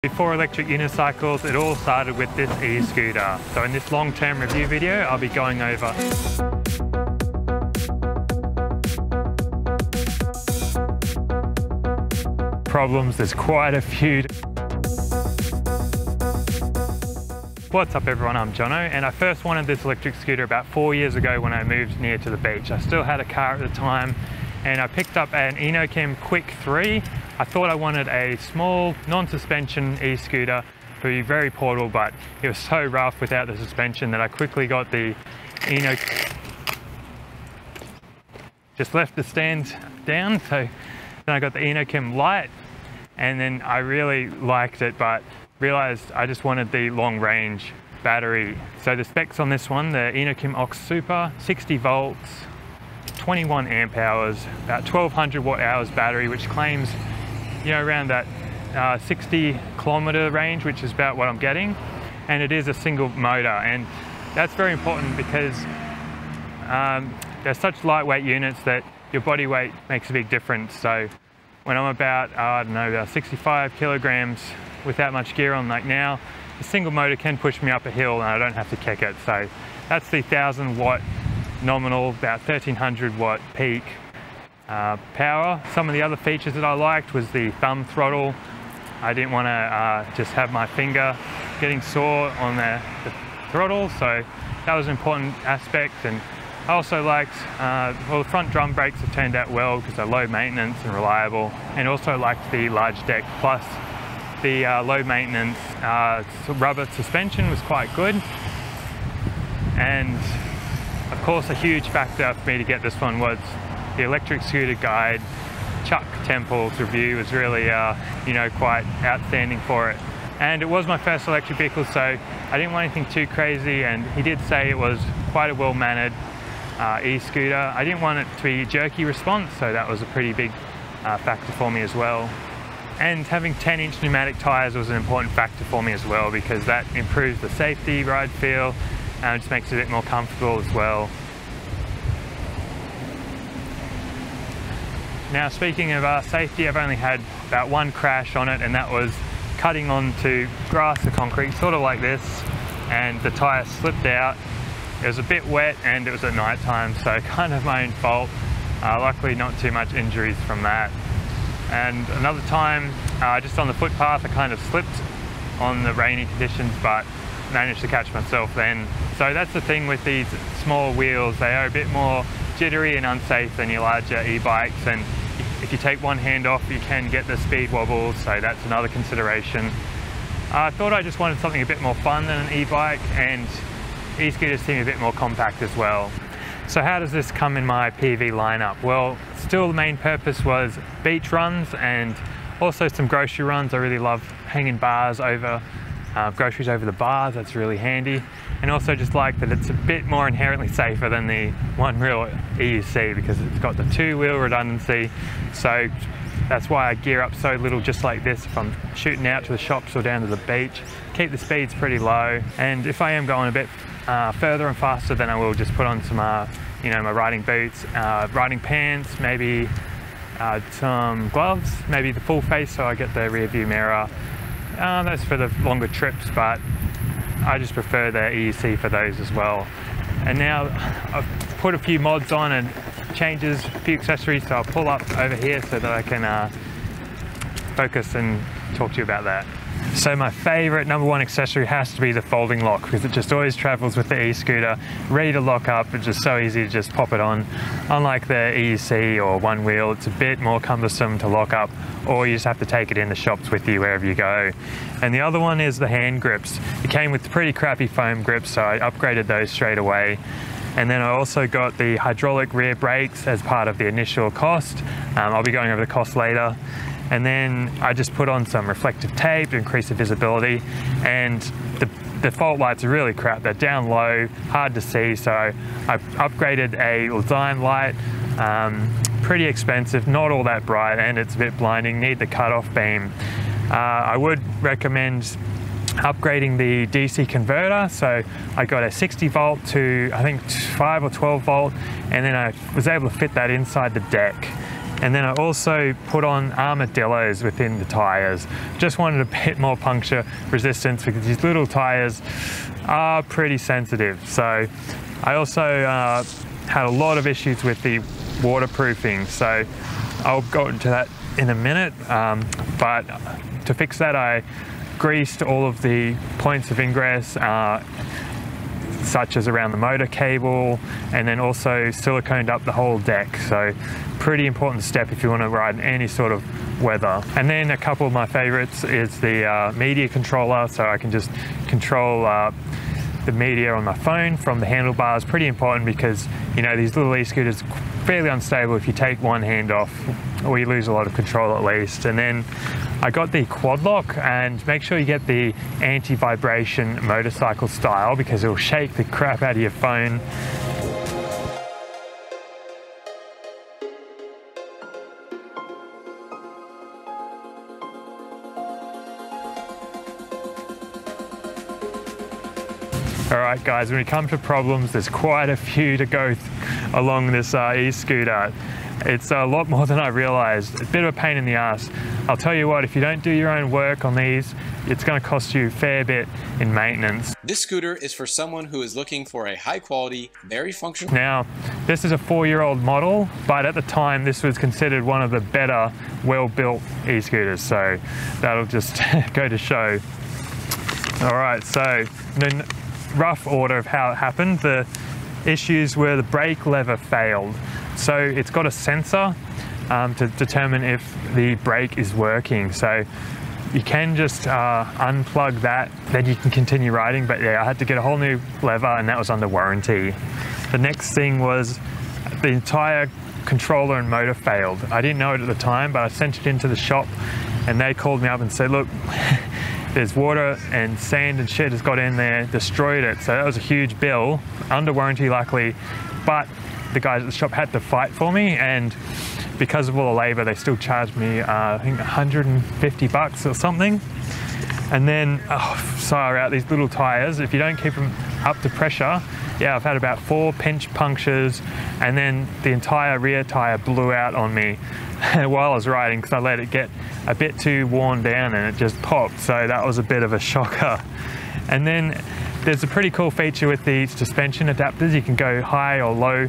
Before electric unicycles, it all started with this e-scooter. So in this long-term review video, I'll be going over problems. There's quite a few. What's up everyone, I'm Jono, and I first wanted this electric scooter about 4 years ago when I moved near to the beach. I still had a car at the time, and I picked up an Inokim Quick 3. I thought I wanted a small, non-suspension e-scooter to be very portable, but it was so rough without the suspension that I quickly got the Inokim. Just left the stand down, so then I got the Inokim Lite, and then I really liked it, but realized I just wanted the long range battery. So the specs on this one, the Inokim Ox Super, 60 volts, 21 amp hours, about 1200 watt hours battery, which claims, you know, around that 60 kilometer range, which is about what I'm getting. And it is a single motor, and that's very important because they're such lightweight units that your body weight makes a big difference. So when I'm about, I don't know, about 65 kilograms without much gear on like now, a single motor can push me up a hill and I don't have to kick it. So that's the 1000 watt nominal, about 1300 watt peak power. Some of the other features that I liked was the thumb throttle. I didn't want to just have my finger getting sore on the throttle, so that was an important aspect. And I also liked, well, the front drum brakes have turned out well because they're low maintenance and reliable, and also liked the large deck, plus the low maintenance rubber suspension was quite good. And of course, a huge factor for me to get this one was the electric scooter guide. Chuck Temple's review was really, you know, quite outstanding for it. And it was my first electric vehicle, so I didn't want anything too crazy, and he did say it was quite a well-mannered e-scooter. I didn't want it to be jerky response, so that was a pretty big factor for me as well. And having 10-inch pneumatic tyres was an important factor for me as well, because that improves the safety, ride feel, and it just makes it a bit more comfortable as well. Now, speaking of safety, I've only had about one crash on it, and that was cutting onto grass or concrete, sort of like this, and the tyre slipped out. It was a bit wet and it was at night time, so kind of my own fault. Luckily not too much injuries from that. And another time, just on the footpath, I kind of slipped on the rainy conditions, but managed to catch myself then. So that's the thing with these small wheels, they are a bit more jittery and unsafe than your larger e-bikes, and if you take one hand off, you can get the speed wobbles, so that's another consideration. I thought I just wanted something a bit more fun than an e-bike, and e-scooters seem a bit more compact as well. So how does this come in my PV lineup? Well, still the main purpose was beach runs and also some grocery runs. I really love hanging bars over, groceries over the bars, that's really handy. And also just like that it's a bit more inherently safer than the one-wheel EUC because it's got the two-wheel redundancy. So that's why I gear up so little, just like this, if I'm shooting out to the shops or down to the beach. Keep the speeds pretty low, and if I am going a bit further and faster, then I will just put on some, you know, my riding boots, riding pants, maybe some gloves, maybe the full face so I get the rear view mirror. That's for the longer trips, but I just prefer the EUC for those as well. And now I've put a few mods on and changes, a few accessories, so I'll pull up over here so that I can focus and talk to you about that. So my favourite #1 accessory has to be the folding lock, because it just always travels with the e-scooter, ready to lock up. It's just so easy to just pop it on. Unlike the EUC or one wheel, it's a bit more cumbersome to lock up, or you just have to take it in the shops with you wherever you go. And the other one is the hand grips. It came with pretty crappy foam grips, so I upgraded those straight away. And then I also got the hydraulic rear brakes as part of the initial cost. I'll be going over the cost later. And then I just put on some reflective tape to increase the visibility, and the fault lights are really crap. They're down low, hard to see, so I upgraded a design light, pretty expensive, not all that bright, and it's a bit blinding, need the cutoff beam. I would recommend upgrading the DC converter, so I got a 60 volt to I think 5 or 12 volt, and then I was able to fit that inside the deck. And then I also put on armadillos within the tires. Just wanted a bit more puncture resistance because these little tires are pretty sensitive. So I also had a lot of issues with the waterproofing. So I'll go into that in a minute. But to fix that, I greased all of the points of ingress, such as around the motor cable, and then also siliconed up the whole deck. So pretty important step if you want to ride in any sort of weather. And then a couple of my favorites is the media controller, so I can just control the media on my phone from the handlebars. Pretty important because, you know, these little e-scooters are fairly unstable if you take one hand off, or you lose a lot of control at least. And then I got the quad lock, and make sure you get the anti-vibration motorcycle style because it'll shake the crap out of your phone. Alright guys, when it comes to problems, there's quite a few to go along this e-scooter. It's a lot more than I realized. It's a bit of a pain in the ass. I'll tell you what, if you don't do your own work on these, it's going to cost you a fair bit in maintenance. This scooter is for someone who is looking for a high quality, very functional... Now, this is a 4-year-old model, but at the time this was considered one of the better, well-built e-scooters, so that'll just go to show. Alright, so the rough order of how it happened, the issues were the brake lever failed. So it's got a sensor to determine if the brake is working. So you can just unplug that, then you can continue riding. But yeah, I had to get a whole new lever, and that was under warranty. The next thing was the entire controller and motor failed. I didn't know it at the time, but I sent it into the shop, and they called me up and said, look, there's water and sand and shit has got in there, destroyed it. So that was a huge bill, under warranty luckily, but the guys at the shop had to fight for me, and because of all the labor, they still charged me, I think 150 bucks or something. And then, far out, these little tires, if you don't keep them up to pressure, yeah, I've had about 4 pinch punctures, and then the entire rear tire blew out on me while I was riding because I let it get a bit too worn down and it just popped. So that was a bit of a shocker. And then there's a pretty cool feature with the suspension adapters. You can go high or low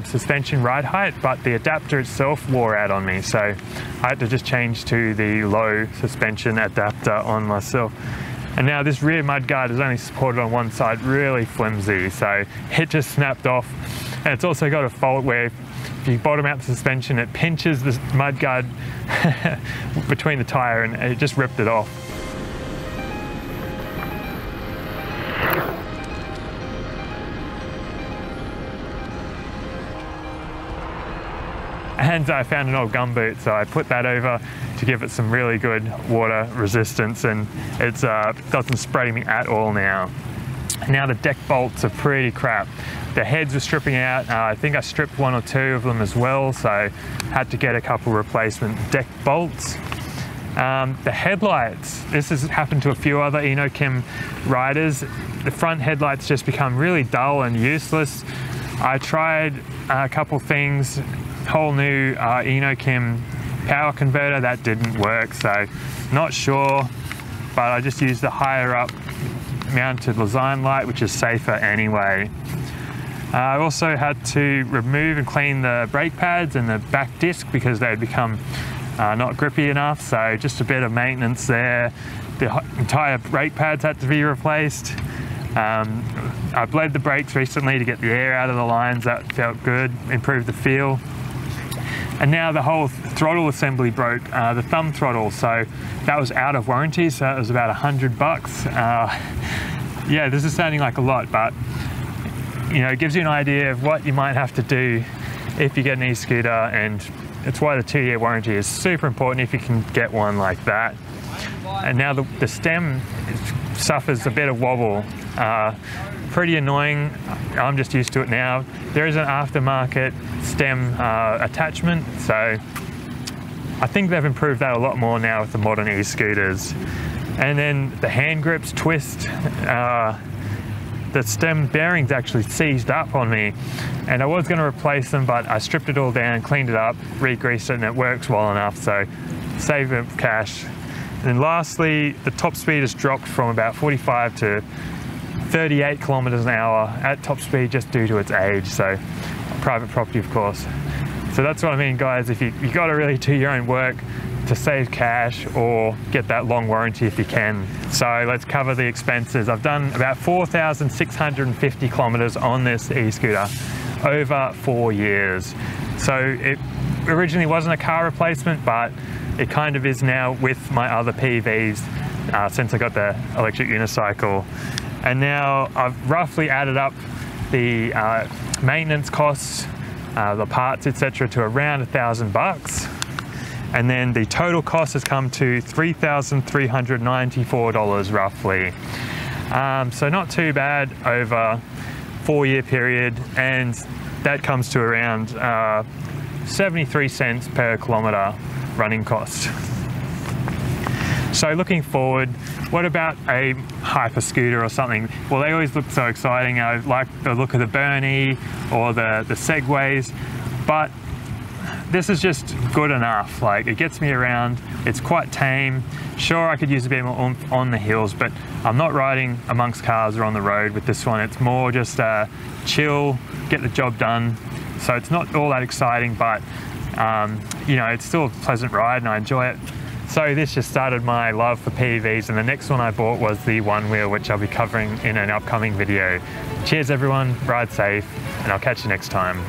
suspension ride height, but the adapter itself wore out on me. So I had to just change to the low suspension adapter on myself. And now this rear mudguard is only supported on one side, really flimsy. So it just snapped off. And it's also got a fault where if you bottom out the suspension, it pinches the mudguard between the tire and it just ripped it off. And I found an old gumboot, so I put that over to give it some really good water resistance, and it doesn't spray me at all now. Now the deck bolts are pretty crap. The heads were stripping out. I think I stripped 1 or 2 of them as well, so had to get a couple replacement deck bolts. The headlights, this has happened to a few other Inokim riders. The front headlights just become really dull and useless. I tried a couple things, whole new Inokim power converter, that didn't work, so not sure, but I just used the higher up mounted design light, which is safer anyway. I also had to remove and clean the brake pads and the back disc because they'd become not grippy enough, so just a bit of maintenance there. The entire brake pads had to be replaced. I bled the brakes recently to get the air out of the lines, that felt good, improved the feel. And now the whole throttle assembly broke, the thumb throttle, so that was out of warranty, so it was about 100 bucks. Yeah, this is sounding like a lot, but you know, it gives you an idea of what you might have to do if you get an e-scooter, and it's why the 2-year warranty is super important if you can get one like that. And now the stem suffers a bit of wobble. Pretty annoying. I'm just used to it now. There is an aftermarket stem attachment, so I think they've improved that a lot more now with the modern e-scooters. And then the hand grips twist. the stem bearings actually seized up on me, and I was going to replace them, but I stripped it all down, cleaned it up, re-greased it, and it works well enough, so save a cash. And then lastly, the top speed has dropped from about 45 to 38 kilometers an hour at top speed just due to its age, so private property of course. So that's what I mean, guys, if you got to really do your own work to save cash or get that long warranty if you can. So let's cover the expenses. I've done about 4,650 kilometers on this e-scooter over 4 years. So it originally wasn't a car replacement, but it kind of is now with my other PVs since I got the electric unicycle. And now I've roughly added up the maintenance costs, the parts, etc., to around $1,000. And then the total cost has come to $3,394 roughly. So not too bad over a 4-year period, and that comes to around 73 cents per kilometer running cost. So looking forward, what about a hyper scooter or something? Well, they always look so exciting. I like the look of the Bernie or the Segways, but this is just good enough. Like, it gets me around, it's quite tame. Sure, I could use a bit more oomph on the hills, but I'm not riding amongst cars or on the road with this one. It's more just chill, get the job done. So it's not all that exciting, but you know, it's still a pleasant ride and I enjoy it. So this just started my love for PVs, and the next one I bought was the one wheel, which I'll be covering in an upcoming video. Cheers everyone, ride safe, and I'll catch you next time.